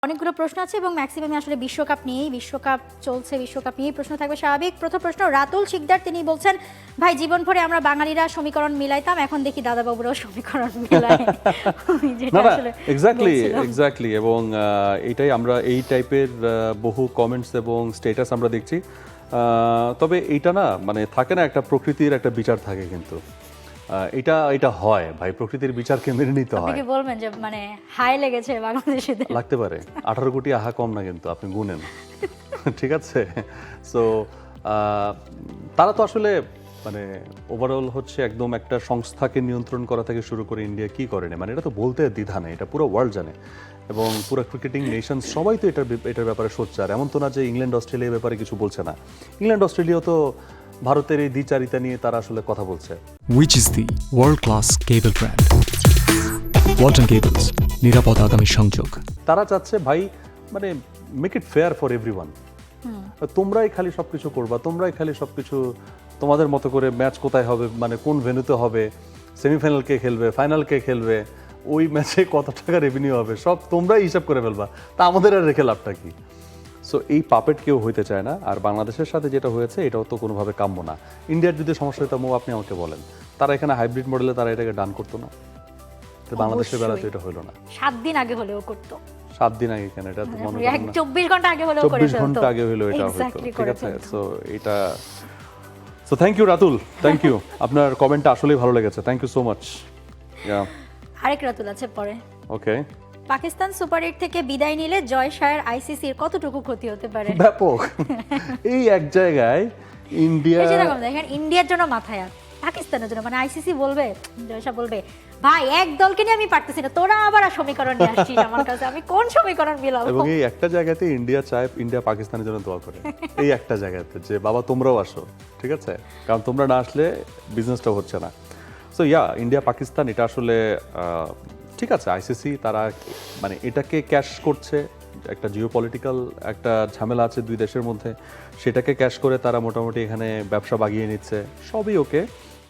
অনেকগুলো প্রশ্ন আছে এবং ম্যাক্সিমামই আসলে বিশ্বকাপ নিয়েই, বিশ্বকাপ চলছে, বিশ্বকাপ নিয়েই প্রশ্ন থাকবে স্বাভাবিক। প্রথম প্রশ্ন রাতুল শিকদার, তিনি বলছেন ভাই জীবন ভরে আমরা বাঙালিরা সমীকরণ মিলাইতাম, এখন দেখি দাদাবাবুরাও সমীকরণ মিলায়। এক্স্যাক্টলি এবং এইটাই আমরা এই টাইপের বহু কমেন্টস এবং স্ট্যাটাস আমরা দেখছি। তবে এইটা না মানে থাকে না, একটা প্রকৃতির একটা বিচার থাকে, কিন্তু এটা হয় ভাই, প্রকৃতির বিচারকে মেনে নিতে হয়। আপনি কি বলবেন যে মানে হাই লেগেছে বাংলাদেশিদের? লাগতে পারে, 18 কোটি আহা কম না, কিন্তু আপনি গুনেন। ঠিক আছে, সো তারা তো আসলে মানে ওভারঅল হচ্ছে একদম একটা সংস্থাকে নিয়ন্ত্রণ করা থেকে শুরু করে ইন্ডিয়া কি করেনি, মানে এটা তো বলতে দ্বিধা নেই, এটা পুরো ওয়ার্ল্ড জানে এবং পুরো ক্রিকেটিং নেশন সবাই তো এটার ব্যাপারে সোচ্চার। এমন তো না যে ইংল্যান্ড অস্ট্রেলিয়ার ব্যাপারে কিছু বলছে না, ইংল্যান্ড অস্ট্রেলিয়া তো ভারতের এই দ্বিচারিতা নিয়ে তারা আসলে কথা বলছে। Which is the world-class cable brand? Walton Cables, নিরাপদ আগামী সংযোগ। তারা চাচ্ছে ভাই মানে make it fare for everyone. তোমরাই খালি সবকিছু করবা, তোমরাই খালি সবকিছু তোমাদের মতো করে, ম্যাচ কোথায় হবে, মানে কোন ভেন্যুতে হবে, সেমিফাইনাল কে খেলবে, ফাইনাল কে খেলবে, ওই ম্যাচে কত টাকা রেভিনিউ হবে, সব তোমরাই হিসাব করে ফেলবা, তা আমাদের আর রেখে লাভটা কি? সো এই পাপেট কেউ হইতে চায় না। আর বাংলাদেশের সাথে যেটা হয়েছে এটাও তো কোনোভাবে কাম্য না। ইন্ডিয়ার যদি সমস্যা হতো, আপনি আমাকে বলেন, তারা এখানে হাইব্রিড মডেলে তারা এটাকে ডান করতো না? বাংলাদেশের বেলা তো এটা হলো না। 7 দিন আগে হলেও করতো, 7 দিন আগে কেন, এটা তো মনে করেন 24 ঘন্টা আগে হলেও করে ফেলতো, 24 ঘন্টা আগে হলো এটা হতো। ঠিক আছে, সো এটা so thank you Ratul, thank you, আপনার কমেন্টটা আসলেই ভালো লেগেছে, থ্যাংক ইউ সো মাচ। আরেক রাতুল আছে পরে। ওকে, পাকিস্তান সুপার 8 থেকে বিদায় নিলে জয় শাহের আইসিসির কতটুকু ক্ষতি হতে পারে? ব্যাপক। এই এক জায়গায় ইন্ডিয়া, দেখেন ইন্ডিয়ার জন্য মাথায় আর পাকিস্তানের জন্য মানে আইসিসি বলবে, জয়শা বলবে ভাই এক দলকে নিয়ে আমি পারতেছি না, তোরা আবার সমীকরণ নিয়ে আসছিস আমার কাছে, আমি কোন সমীকরণ মিলাবো? এবং এই একটা জায়গাতে ইন্ডিয়া চায় ইন্ডিয়া পাকিস্তানের জন্য দোয়া করে, এই একটা জায়গাতে যে বাবা তোমরাও আসো, ঠিক আছে, কারণ তোমরা না আসলে বিজনেসটা হচ্ছে না। সো ইন্ডিয়া পাকিস্তান এটা আসলে ঠিক আছে, আইসিসি তারা মানে এটাকে ক্যাশ করছে, একটা জিওপলিটিক্যাল একটা ঝামেলা আছে দুই দেশের মধ্যে, সেটাকে ক্যাশ করে তারা মোটামুটি এখানে ব্যবসা বাগিয়ে নিচ্ছে, সবই ওকে,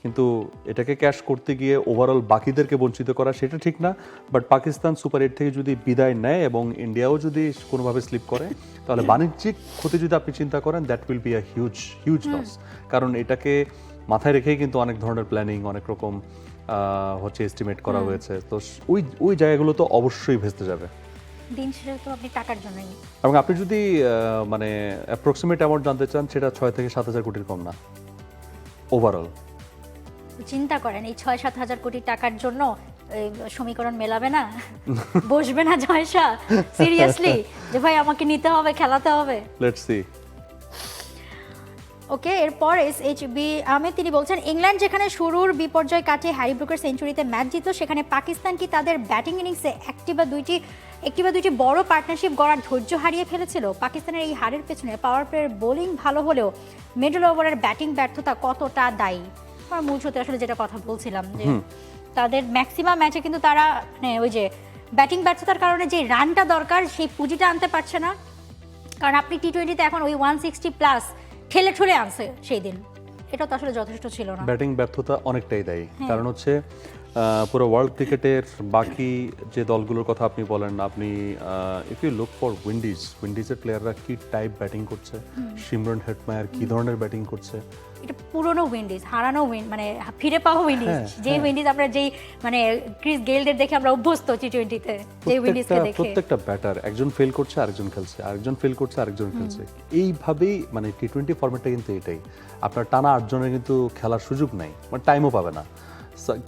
কিন্তু এটাকে ক্যাশ করতে গিয়ে ওভারঅল বাকিদেরকে বঞ্চিত করা সেটা ঠিক না। বাট পাকিস্তান সুপার 8 থেকে যদি বিদায় নেয় এবং ইন্ডিয়াও যদি কোনোভাবে স্লিপ করে, তাহলে বাণিজ্যিক ক্ষতি যদি আপনি চিন্তা করেন, that will be a huge loss. কারণ এটাকে মাথায় রেখেই কিন্তু অনেক ধরনের প্ল্যানিং, অনেক রকম হচ্ছে এস্টিমেট করা হয়েছে, তো ওই জায়গাগুলো তো অবশ্যই ভেস্তে যাবে। দিন শেষে তো আপনি টাকার জন্যই, এবং আপনি যদি মানে অ্যাপ্রক্সিমেট অ্যামাউন্ট জানতে চান, সেটা 6 থেকে 7 হাজার কোটির কম না ওভারঅল। চিন্তা করেন এই 6-7 হাজার কোটি টাকার জন্য সমীকরণ মেলাবে না, বসবে না জয়শা সিরিয়াসলি যে ভাই আমাকে নিতে হবে, খেলাতে হবে? Let's see. ওকে, এরপর SHB আহমেদ, তিনি বলছেন ইংল্যান্ড যেখানে শুরুর বিপর্যয় কাটিয়ে হ্যারি ব্রুকের সেঞ্চুরিতে ম্যাচ জিতল, সেখানে পাকিস্তান কি তাদের ব্যাটিং ইনিংসে একটি বা দুইটি বড় পার্টনারশিপ গড়ার ধৈর্য হারিয়ে ফেলেছিল? পাকিস্তানের এই হারের পেছনে পাওয়ার প্লেয়ার বোলিং ভালো হলেও মিডল ওভারের ব্যাটিং ব্যর্থতা কতটা দায়ী? আমার মূল হতে আসলে যেটা কথা বলছিলাম যে তাদের ম্যাক্সিমাম ম্যাচে কিন্তু তারা মানে ওই যে ব্যাটিং ব্যর্থতার কারণে যে রানটা দরকার সেই পুঁজিটা আনতে পারছে না। কারণ আপনি T20-তে এখন ওই 160+ ঠেলে ঠুলে আনছে সেই দিন, এটা তো আসলে যথেষ্ট ছিল না। ব্যাটিং ব্যর্থতা অনেকটাই দায়ী, কারণ হচ্ছে পুরো ওয়ার্ল্ড ক্রিকেটের বাকি যে দলগুলোর কথা আপনি বলেন, আপনি ইফ ইউ লুক ফর উইন্ডিজের প্লেয়াররা কি টাইপ ব্যাটিং করছে, সিমরন হেটমায়ার কি ধরনের ব্যাটিং করছে, এটা পুরনো উইন্ডিজ, হারানো মানে ফিরে পাওয়া উইন্ডিজ, যে উইন্ডিজ আমরা যেই মানে ক্রিস গেইলদের দেখে আমরা অভ্যস্ত T20-তে, যে উইন্ডিজকে দেখে প্রত্যেকটা ব্যাটার একজন ফেল করছে, আরেকজন খেলছে, আরেকজন ফেল করছে, আরেকজন খেলছে, এইভাবেই মানে T20 ফরম্যাটটা কিন্তু এটাই, আপনার টানা 8 জনের কিন্তু খেলার সুযোগ নাই, মানে টাইমও পাবে না,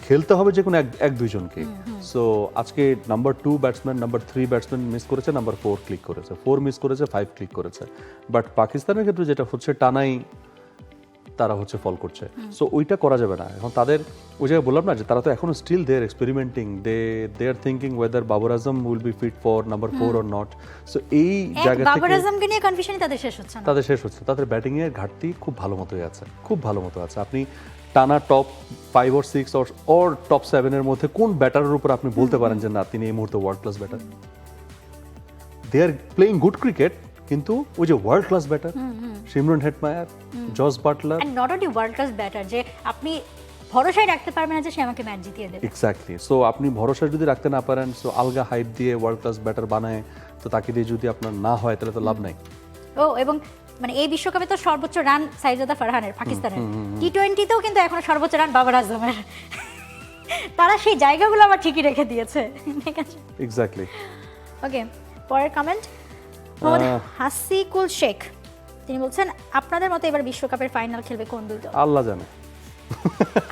খেলতে হবে যে কোনো এক দুইজনকে। সো আজকে number 2 batsman, number 3 batsman miss করেছে, নাম্বার 4 ক্লিক করেছে, 4 মিস করেছে, 5 ক্লিক করেছে। বাট পাকিস্তানের ক্ষেত্রে যেটা হচ্ছে টানাই তারা হচ্ছে ফল করছে, সো ওইটা করা যাবে না। এখন তাদের ওই জায়গায় বললাম না যে তারা তো এখনো still they are experimenting, they are thinking whether Babar Azam will be fit for number 4 or not. So এই জায়গা থেকে বাবর আজমকে নিয়ে কনফিউশনই তাদের শেষ হচ্ছে না, তাদের ব্যাটিং এর ঘাটতি খুব ভালো মতোই আছে, খুব ভালো মতো আছে। আপনি টানা টপ 5 or 6 or টপ 7 এর মধ্যে কোন ব্যাটারের উপর আপনি বলতে পারেন যে না তিনি এই মুহূর্তে world class batter? They are playing good cricket, কিন্তু ওই যে world class batter Shimron Hetmyer, Jos Buttler, and not only world class batter, যে আপনি ভরসাই রাখতে পারবে না যে সে আমাকে ম্যাচ জিতিয়ে দেবে। এক্স্যাক্টলি। সো আপনি ভরসা যদি রাখতে না পারেন, সো আলগা হাইপ দিয়ে ওয়ার্ল্ড ক্লাস ব্যাটার বানায়, তো তাকে দিয়ে যদি আপনার না হয় তাহলে তো লাভ নাই। ও এবং মানে এই বিশ্বকাপে তো সর্বোচ্চ রান সাইজাদা ফারহানের, পাকিস্তানের। টি-20তেও কিন্তু এখনো সর্বোচ্চ রান বাবর আজমের। তারা সেই জায়গাগুলো আবার ঠিকই রেখে দিয়েছে, ঠিক আছে। এক্স্যাক্টলি। ওকে, পরের কমেন্ট হাসিকুল শেখ, তিনি বলছেন আপনাদের মতে এবার বিশ্বকাপের ফাইনাল খেলবে কোন দুই দল? আল্লাহ জানে,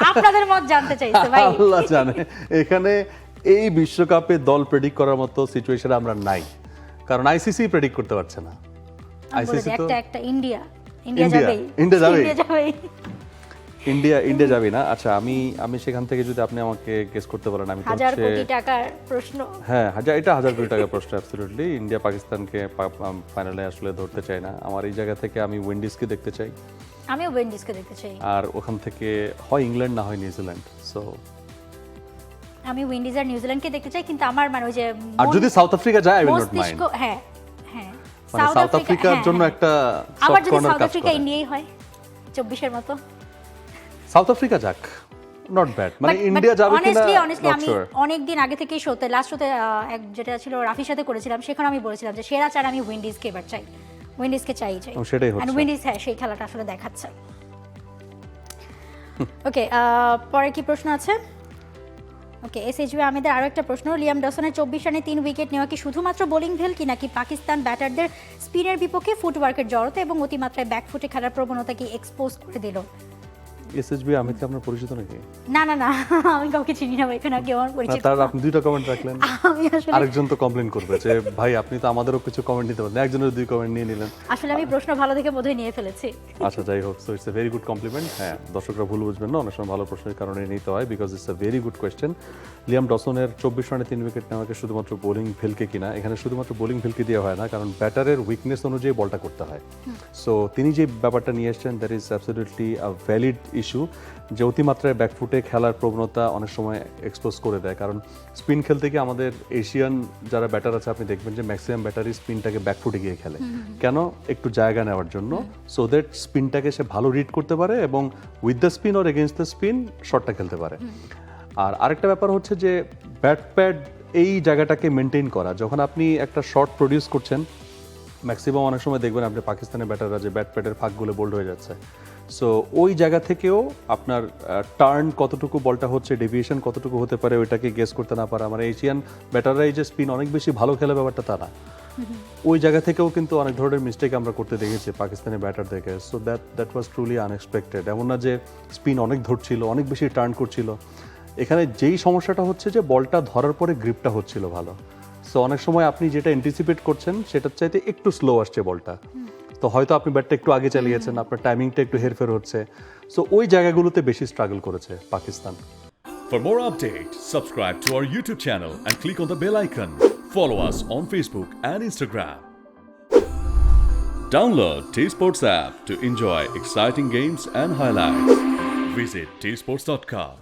আপনাদের মত জানতে চাইছে ভাই। আল্লাহ জানে। এখানে এই বিশ্বকাপে দল প্রেডিক্ট করার মতো সিচুয়েশনে আমরা নাই, কারণ আইসিসি প্রেডিক্ট করতে পারছে না। আইসিসি তো একটা ইন্ডিয়া ইন্ডিয়া যাবেই, ইন্ডিয়া যাবে না। আচ্ছা, আমি সেখান থেকে যদি আপনি আমাকে গেস করতে পারেন, আমি তো 1000 কোটি টাকার প্রশ্ন। হ্যাঁ, এটা 1000 কোটি টাকার প্রশ্ন। অ্যাবসলিউটলি ইন্ডিয়া পাকিস্তানকে ফাইনালে আসলে ধরতে চাই না। আমার এই জায়গা থেকে আমি উইন্ডিজকে দেখতে চাই। আমিও উইন্ডিজকে দেখতে চাই। আর ওখান থেকে হয় ইংল্যান্ড না হয় নিউজিল্যান্ড। সো আমি উইন্ডিজ আর নিউজিল্যান্ডকে দেখতে চাই, কিন্তু আমার মানে ওই যে আর যদি সাউথ আফ্রিকা যায় আই উইল নট মাইন্ড। হ্যাঁ হ্যাঁ, মানে সাউথ আফ্রিকার জন্য একটা আবার সফট যদি কর্নার সাউথ কাজ আফ্রিকা করে। ইন্ডিয়াই হয় 24 এর মতো, সাউথ আফ্রিকা যাক, নট ব্যাড। মানে ইন্ডিয়া যাবে কিনা অনেস্টলি নট আমি শিওর। অনেকদিন আগে থেকে শোতে, লাস্ট শোতে যেটা ছিল রাফির সাথে করেছিলাম, সেখানে আমি বলেছিলাম যে সেরা চার আমি উইন্ডিজকে এবার চাই, উইন্ডিজকে চাই। সেটাই আর হচ্ছে। উইন্ডিজ হ্যাঁ সেই খেলাটা আসলে দেখাচ্ছে। ওকে, পরে কি প্রশ্ন আছে? ওকে, এসএইচবি আহমেদের আরও একটা প্রশ্ন, লিয়াম ডসনের 24 রানে 3 উইকেট নেওয়া কি শুধুমাত্র বোলিং ভেল, কি নাকি পাকিস্তান ব্যাটারদের স্পিনের বিপক্ষে ফুটওয়ার্কের জড়তা এবং অতিমাত্রায় ব্যাকফুটে খেলার প্রবণতা কি এক্সপোজ করে দিল? এসএসবি আমি কি আপনার পরিচিত নাকি? না না না, আমি কাউকে চিনি না, এখানে কেউ আমার পরিচিত। তার আপনি দুইটা কমেন্ট রাখলেন, আমি আসলে আরেকজন তো কমপ্লেইন করবে যে ভাই আপনি তো আমাদেরও কিছু কমেন্ট নিতে পারেন, একজনের দুই কমেন্ট নিয়ে নিলেন। আসলে আমি প্রশ্ন ভালো দেখে বোধহয় নিয়ে ফেলেছি। আচ্ছা, যাই হোক, so it's a very good compliment. হ্যাঁ, দর্শকরা ভুল বুঝবেন না, অনেক সময় ভালো প্রশ্নের কারণে নিতে হয়, because it's a very good question. Liam ডসনের 24 রানে 3 উইকেট নেওয়াকে শুধুমাত্র বোলিং ভেলকে কিনা, এখানে শুধুমাত্র বোলিং ভেলকে দেওয়া হয় না, কারণ ব্যাটারের উইকনেস অনুযায়ী বলটা করতে হয়। সো তিনি যে ব্যাপারটা নিয়ে এসেছেন, that is absolutely a valid issue, যে অতিমাত্রায় ব্যাকফুটে খেলার প্রবণতা অনেক সময় এক্সপোজ করে দেয়। কারণ স্পিন খেলতে গিয়ে আমাদের এশিয়ান যারা ব্যাটার আছে, আপনি দেখবেন যে ম্যাক্সিমাম ব্যাটারই স্পিনটাকে ব্যাকফুটে গিয়ে খেলে। কেন? একটু জায়গা নেওয়ার জন্য, সো দ্যাট স্পিনটাকে সে ভালো রিড করতে পারে এবং with the spin or against the spin শটটা খেলতে পারে। আর আরেকটা ব্যাপার হচ্ছে যে ব্যাট প্যাড এই জায়গাটাকে মেনটেন করা, যখন আপনি একটা শট প্রডিউস করছেন, ম্যাক্সিমাম অনেক সময় দেখবেন আপনি পাকিস্তানের ব্যাটাররা যে ব্যাট প্যাডের ফাঁকগুলো বোল্ড হয়ে যাচ্ছে। সো ওই জায়গা থেকেও আপনার টার্ন কতটুকু বলটা হচ্ছে, ডেভিয়েশন কতটুকু হতে পারে, ওইটাকে গেস করতে না পারা। মানে এশিয়ান ব্যাটাররা এই যে স্পিন অনেক বেশি ভালো খেলে, ব্যাপারটা তা না। ওই জায়গা থেকেও কিন্তু অনেক ধরনের মিস্টেক আমরা করতে দেখেছি পাকিস্তানি ব্যাটারদেরকে। So that was truly unexpected. এমন না যে স্পিন অনেক ধরছিল, অনেক বেশি টার্ন করছিল। এখানে যেই সমস্যাটা হচ্ছে যে বলটা ধরার পরে গ্রিপটা হচ্ছিল ভালো। সো অনেক সময় আপনি যেটা অ্যান্টিসিপেট করছেন সেটার চাইতে একটু স্লো আসছে বলটা, তো হয়তো আপনি ব্যাটটা একটু আগে চালিয়েছেন, আপনার টাইমিংটা একটু হেরফের হচ্ছে। সো ওই জায়গাগুলোতে বেশি স্ট্রাগল করেছে Pakistan. For more updates, subscribe to our YouTube channel and click on the bell icon. Follow us on Facebook and Instagram. Download T-Sports app to enjoy exciting games and highlights. Visit tsports.com.